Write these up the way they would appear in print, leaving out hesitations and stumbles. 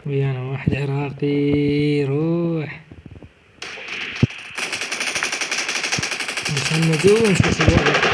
ويانا واحد عراقي روح مسندون شوف الوضع.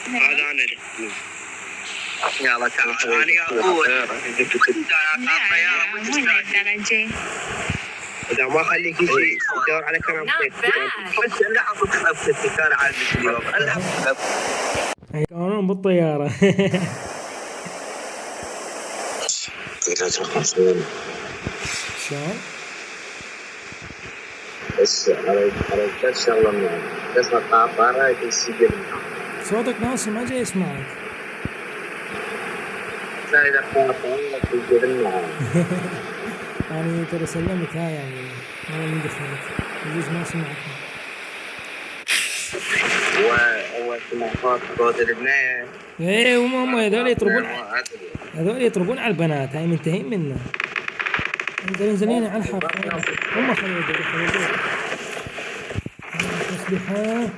هذا انا يلا تعال انا اقول اذا ما خليك شيء دور على كلام بس لا احط كان على يكونون بالطيارة. شلون؟ بس على كل شغلة معي بس الطاقة يسجل صوتك ناصي ما جاي يسمعك. إذا الطاقة يسجل معي يعني ترى سلمت ها يعني ما ندخلك يجوز ما سمعك. هو سمعت صوت البنات. ايه هم هذول يطربون على البنات هاي منتهين منه. انزلين على الحافة هم خلوا تسبيحة.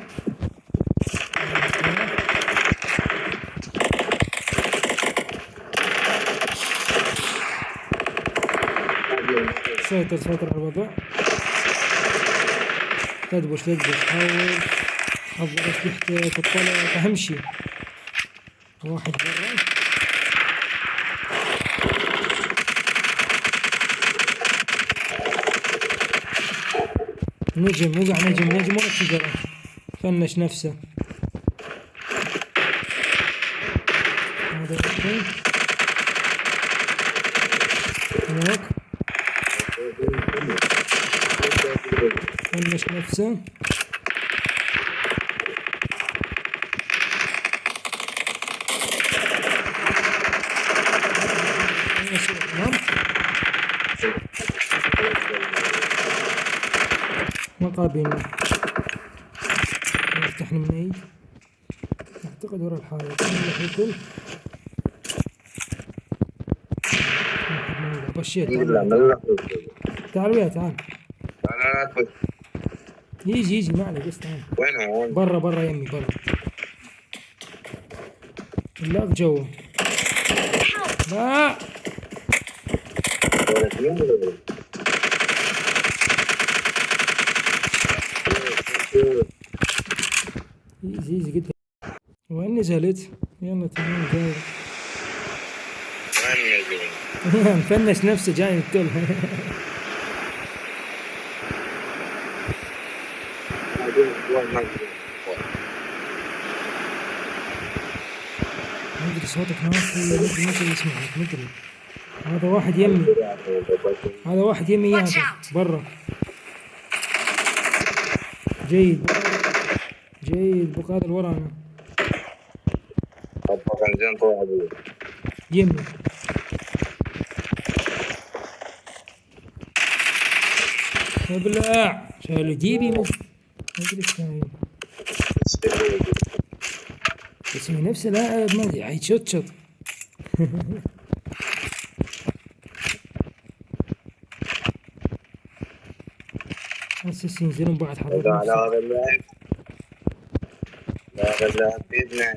سيطر على الوضع. تدبش حاول حضر أسلحتك الطلق أهم شي. واحد برا نجم وقع نجم ورا الشجرة فنش نفسه. هذا هناك فنش نفسه. ما قابلنا يفتحني من اي اعتقد ورا الحائط الكل. بشيت تعال ويا تعال يجي ما عليك بس تعال. وين برا يمي برا لا جوا لا يجي قدام. وين نزلت؟ يلا تمام جاي. مفنش نفسه جاي الكل. مدري صوتك ناصي مدري يسمعك مدري. هذا واحد يمي اياك برا. جيد بقى ورانا يمي ابلع شالوا جيبي ما ادري ايش كان اسمي نفسه لاعب ما ادري عيد شط هسه ينزلون بعد حضرتك. هذا اللاعب بيدنا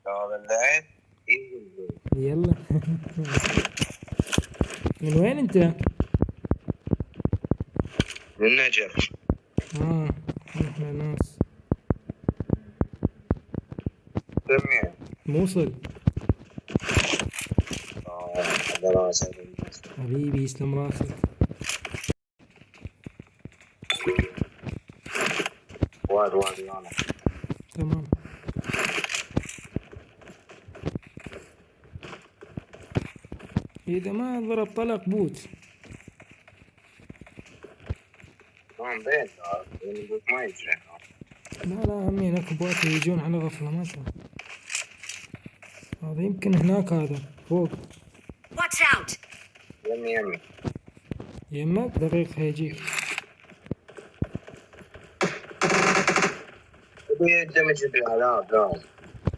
هذا اللاعب يلا. من وين انت؟ من النجف. احنا ناس سميع موصل. هذا راسك حبيبي يسلم راسك. وادي انا تمام. إذا ما ضرب طلق بوت. بيت ما يجري. لا همين اكو بوات يجون على غفلة ما شاء هذا يمكن هناك، هذا فوق. Watch out! يمي يمك دقيقة هيجيك. تبي دمج لا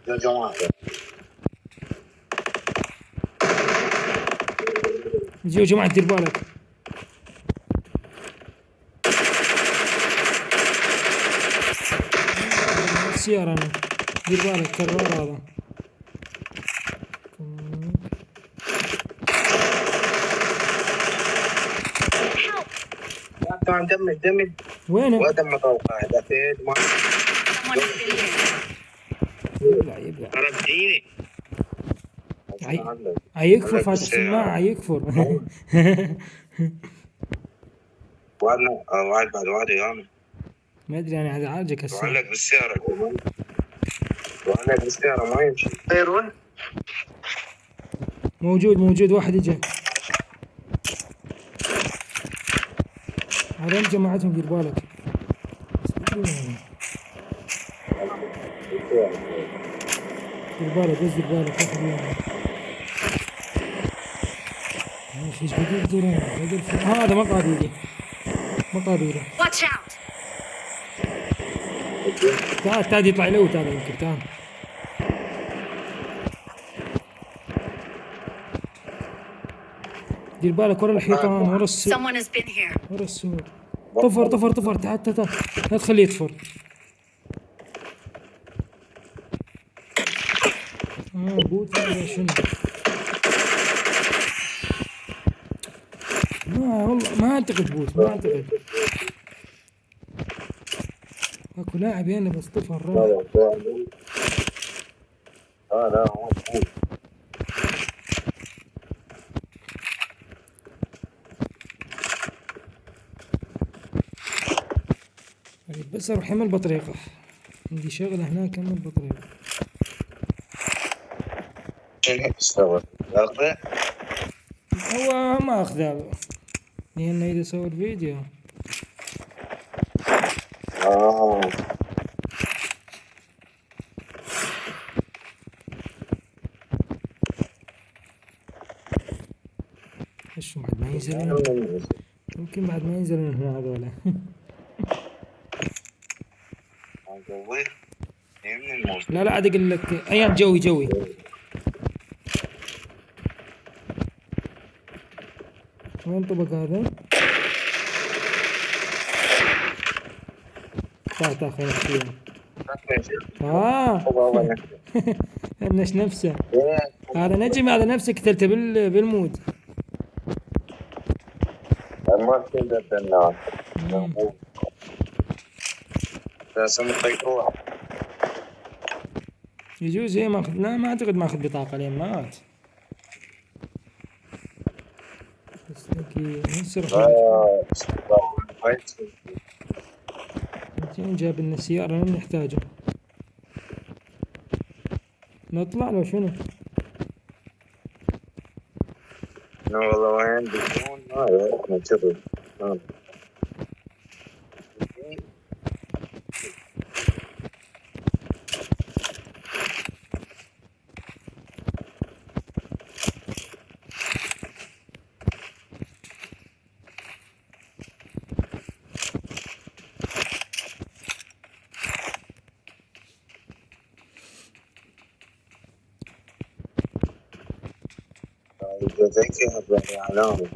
يا جماعة يا جماعة دير بالك. السيارة أنا، دير بالك كرار هذا. كان دمج وينه؟ وادم متوقع اذا في ما Someone has been here. يبلع. رجعيني. عيكفر فاتح سماعة عيكفر. واحد بعد واحد يا ما أدري أنا هذا عالجك هسه. وعلق بالسيارة ما يمشي غيرون موجود واحد اجا. هذول جماعتهم دير بالك. دير بالك واحد وياهم. يا اخي ايش بقدر هذا مقابيله. Watch out! تعال يطلع له تعال يمكن تعال. دير بالك ورا الحيطان ورا السور. Someone has been here. ورا السور. طفر تعال لا تخليه يطفر. بوت ولا شنو؟ والله ما اعتقد بوت، ما اعتقد. اكو لاعب هنا بس طفر راح. لا بس اروح اعمل بطريقة، عندي شغلة هناك اعمل بطريقة. شنو تسوي؟ اخذه؟ هو ما اخذه لانه اذا صور فيديو. ايش بعد ما ينزل؟ يمكن بعد ما ينزل من هنا هذولا. لا عاد اقول لك ايام جوي. وين طبق هذا؟ تعال خلينا نحكي. نفسه هذا نجم، هذا نفسه قتلته بالمود. ما تقدر تنام لازم تطيقوها. يجوز هي ماخذ، لا ما اعتقد ماخذ بطاقة لين مات. بس لكي نسرح. جاب لنا السيارة ما نحتاجها. نطلع لو شنو؟ لا والله وين بيكون ما نشوف. زي كذا علامة.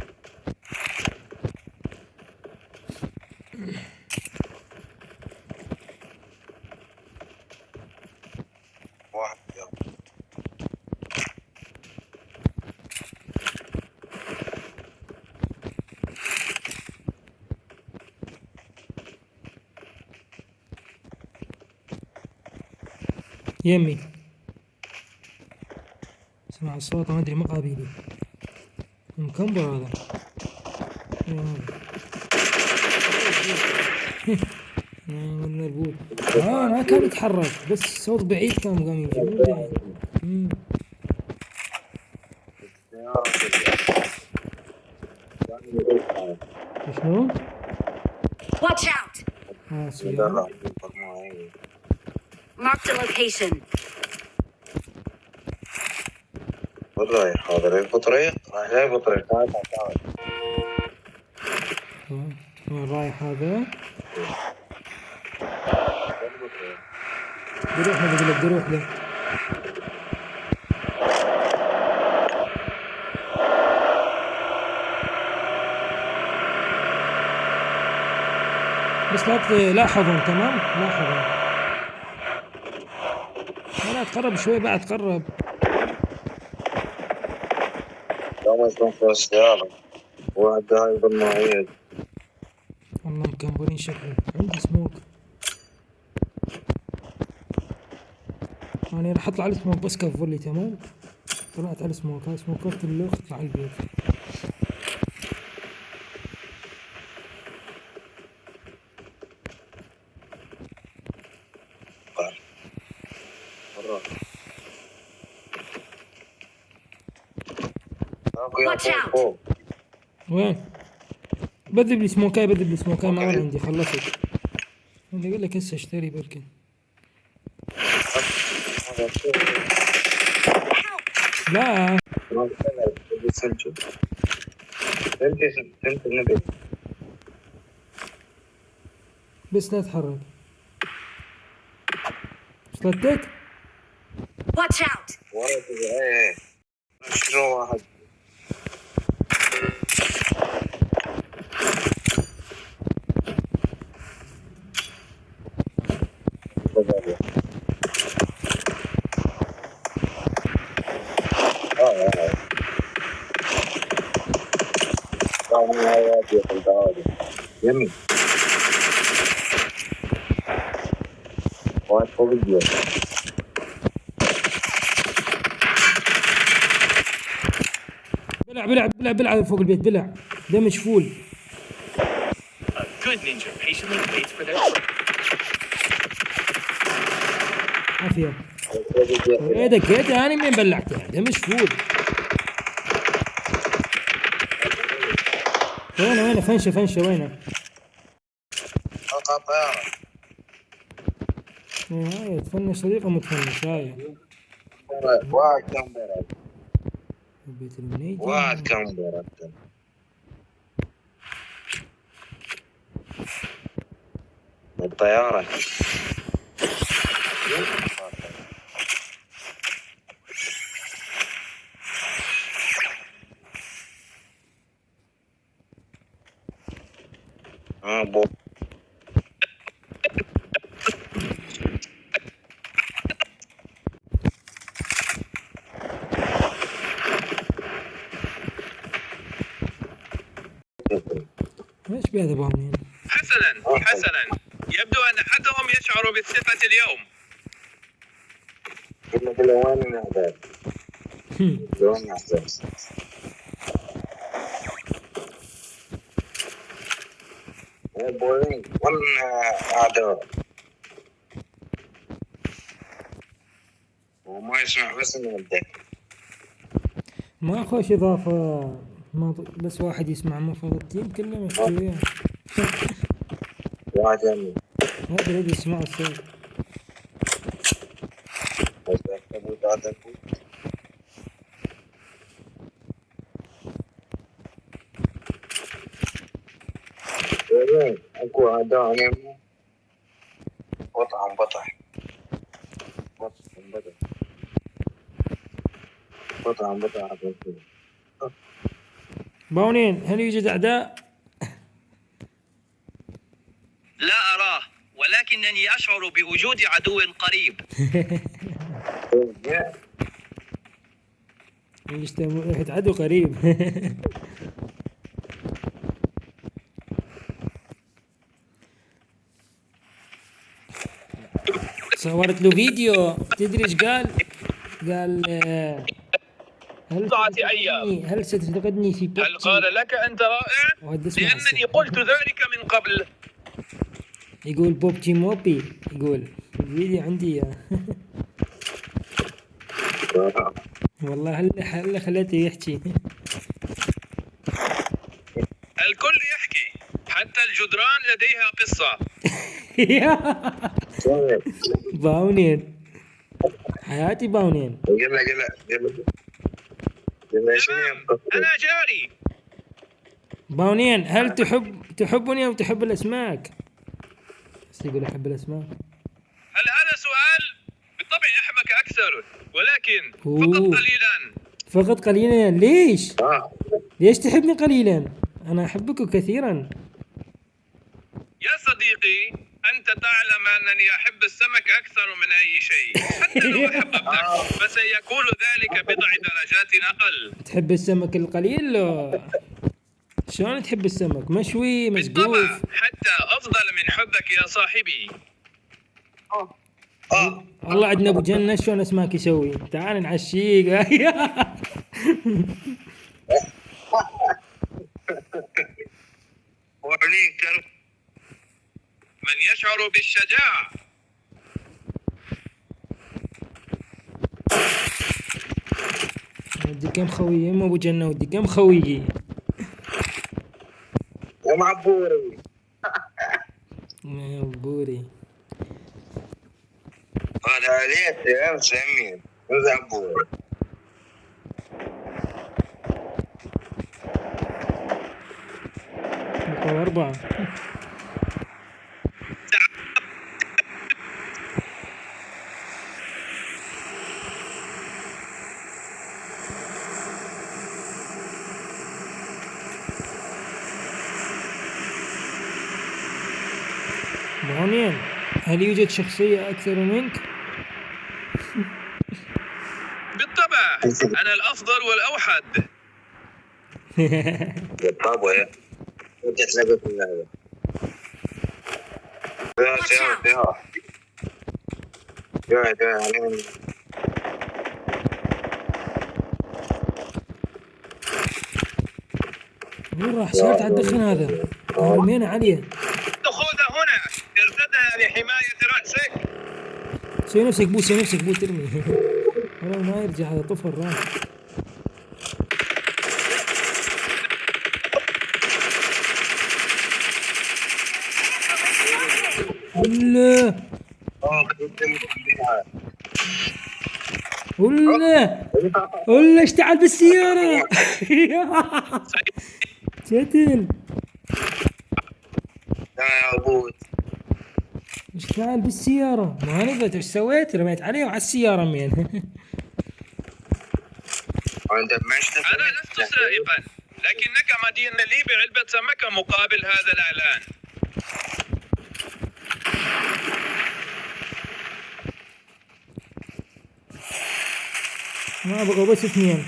واحد يمي اسمع الصوت، ما ادري مقابيلي مكمبر هذا. والله البوت ما كان يتحرك، بس صوت بعيد كان قام يجي من بعيد. شنو؟ Watch out! سيارة. Mark the location. والله حاضر البطريق راح جاي بطريق تعال تعال. وين رايح هذا؟ بروح له بقول لك بروح له. بس لا تلاحظون تمام؟ لاحظوا لا تقرب شوي بعد قرب. لا يكون في السيارة واحد هاي بالمواعيد. والله مكمبرين شكله. عندي سموك. أنا راح أطلع على السموك بس كفر لي تمام؟ طلعت على السموك. هاي سموكات اللوخ على البيت. Watch out. وين؟ بذب لي سموكاي ما أنا عندي خلصت. أنا أقول لك هسه اشتري بركن. لا بس لا تتحرك. وصلتك؟ Watch out. شنو واحد يمين واحد فوق الجبل. بلع فوق البيت بلع. ده مشفول. Good ninja patiently waits for their عافية. ايدك انا مين بلعته؟ ده مشفول. وينه فنشة وينه؟ أقع طيارة. هاي تفنش طريقة متفنش هاي. واحد كم برد. البيت المنيجي. واحد كم برد. الطيارة. بو ايش بهذا بامين؟ حسنا يبدو أن أحدهم يشعر بالثقة اليوم. كل وين الأحداث؟ وين الأحداث؟ بولين وين أعداء؟ وما يسمع بس إنه متذكر. ما خوش إضافة. ما بس واحد يسمع مفروض التيم كله محتوية. واحد يمين. هذا اللي يسمع الصوت. اكو اعداء يمين. بطع باونين هل يوجد أعداء؟ لا أراه ولكنني أشعر بوجود عدو قريب. ريحة عدو قريب. صورت له فيديو. تدري ايش قال؟ قال هل ستنتقدني في بوبجي؟ هل قال لك أنت رائع؟ لأنني قلت ذلك من قبل. يقول بوبجي موبي. يقول الفيديو عندي اياه. والله هلا خليته يحكي. الكل يحكي حتى الجدران لديها قصة. باونين حياتي باونين. يلا تمام، أنا جاري. باونين، هل تحبني أو تحب الأسماك؟ بس يقول أحب الأسماك. هل هذا سؤال؟ بالطبع أحبك أكثر، ولكن أوه. فقط قليلا. فقط قليلا؟ ليش؟ اه ليش تحبني قليلا؟ أنا أحبك كثيرا. يا صديقي، أنت تعلم أنني أحب السمك أكثر من أي شيء. حتى لو أحببتك فسيكون ذلك بضع درجات أقل. تحب السمك القليل؟ لا. شلون تحب السمك؟ مشوي، مسقوف؟ بالطبع، حتى أفضل من حبك يا صاحبي. والله عندنا ابو جنة شلون اسماك يسوي. تعال نعشيك. وعنيك ترى. من يشعر بالشجاعة ودي كم خوي ام ابو جنة، ودي كم خوي. يا معبوري يا بوري. هذا عليك يا مسمين زعبور. بقوا 4. باونين، هل يوجد شخصية أكثر منك؟ بالطبع، أنا الأفضل والأوحد. بالطبع يا وجهة لعبة اللعبة. يا علينا. وين راح؟ سيارة على الدخن هذا. رمينا عليه. خذها هنا، ارتدها لحماية رأسك. سوي نفسك بو، سوي نفسك بو، ترمي. والله ما يرجع هذا طفل راح. ولا ولا اشتعل بالسيارة. شتل يا ابوي اشتعل بالسيارة. ما نبت ايش سويت؟ رميت عليه وعلى السيارة مين. انت مشت. أنا لست سائقا، لكنك مدين لي بعلبة سمكة مقابل هذا الإعلان. ما بقوا بس 2.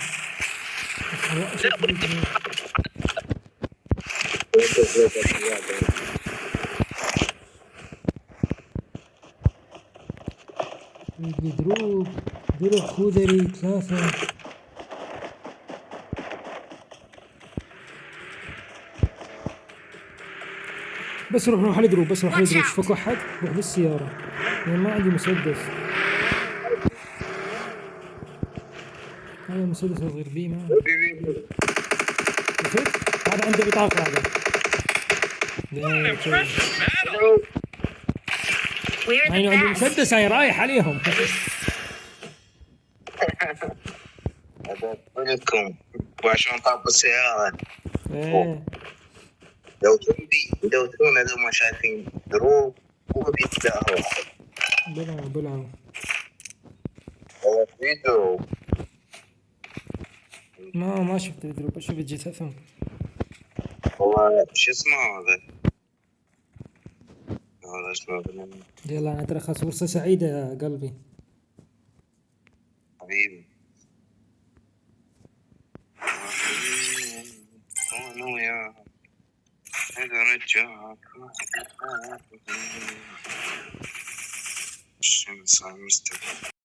دروب درع خضري 3. بس روح على دروب، بس روح على دروب. شوفك واحد روح بالسيارة، يعني ما عندي مسدس. هذا مسدس صغير بيه ما شفت؟ هذا عنده بطاقة هذا. لا يعني عندي مسدس، هاي رايح عليهم. لكم وعشان طاب السيارة. ايه لو تكون هذول ما شايفين دروب هو بيتلاقوا. بلعوا هو في دروب. ما شفت الدروب، اشوف جثثهم. هو شو اسمه هذا؟ هذا اسمه بنان. يلا انا اترخص. فرصة سعيدة يا قلبي. حبيبي أنا يا إذا رجعك الشمس مستقبل.